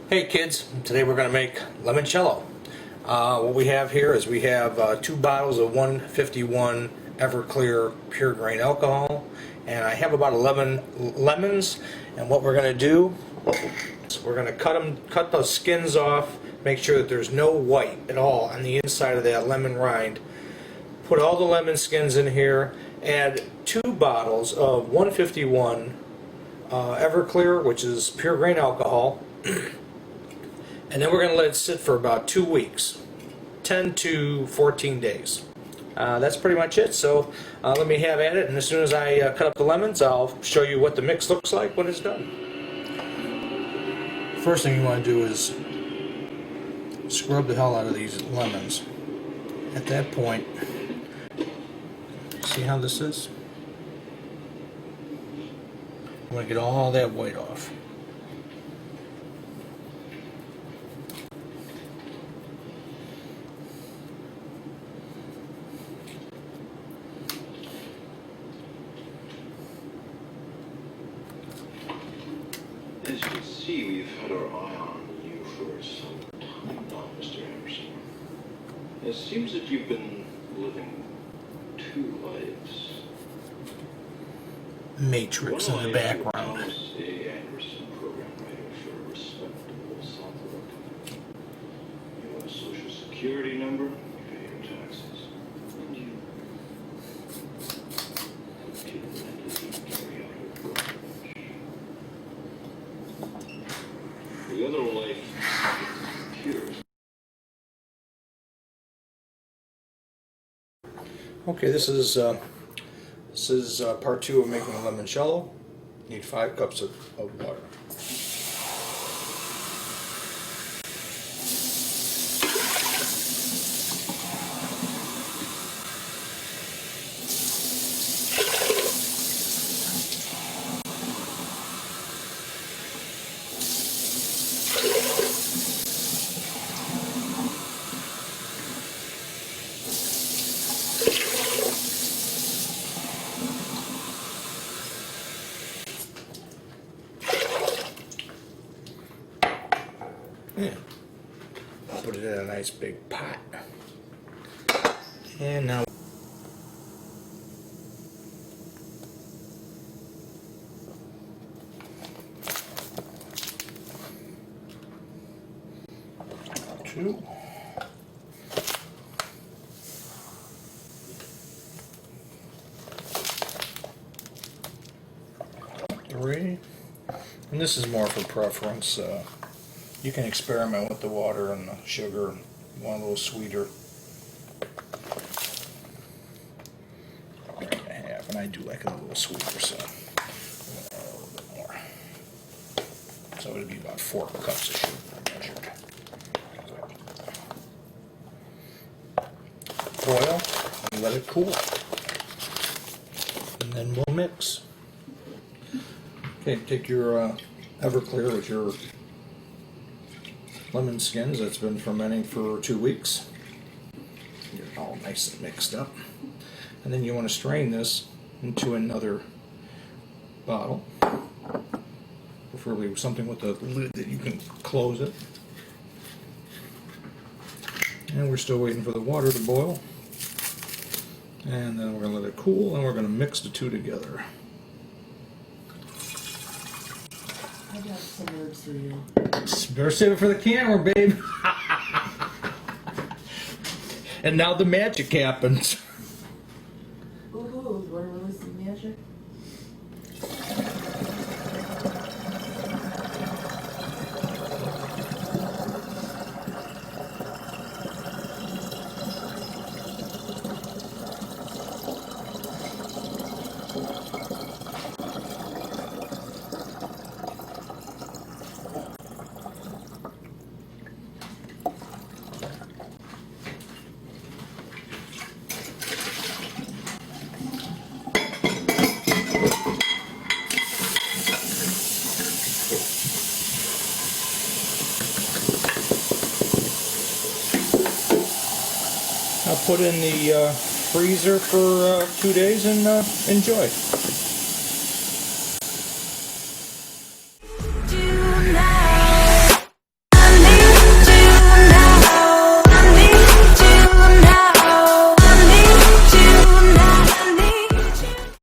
Hey kids, today we're going to make limoncello. What we have here is we have 2 bottles of 151 Everclear pure grain alcohol, and I have about 11 lemons. And what we're going to do is we're going to cut those skins off, make sure that there's no white at all on the inside of that lemon rind. Put all the lemon skins in here, add 2 bottles of 151 Everclear, which is pure grain alcohol. And then we're going to let it sit for about 2 weeks, 10 to 14 days. That's pretty much it. So let me have at it, and as soon as I cut up the lemons, I'll show you what the mix looks like when it's done. First thing you want to do is scrub the hell out of these lemons. At that point, see how this is? I want to get all that white off. As you can see, we've had our eye on you for some time now, Mr. Anderson. It seems that you've been living 2 lives. Matrix in the background. Thomas A. Anderson, program writer for a respectable Southwark. You have a social security number, you pay your taxes, and you legitimately carry out your brokerage. The other life appears. Okay, this is part 2 of making a limoncello. Need 5 cups of water. Yeah. Put it in a nice big pot. And now two. 3. And this is more for preference. You can experiment with the water and the sugar. You want a little sweeter. 3.5, and I do like it a little sweeter, so a little bit more. So it'd be about 4 cups of sugar measured. Boil and let it cool, and then we'll mix. Okay, take your Everclear with your lemon skins that's been fermenting for 2 weeks. Get it all nice and mixed up. And then you want to strain this into another bottle. Preferably something with a lid that you can close it. And we're still waiting for the water to boil. And then we're going to let it cool, and we're going to mix the 2 together. I got some herbs for you. Better save it for the camera, babe. And now the magic happens. Ooh, you want to release some magic? I'll put in the freezer for 2 days and enjoy.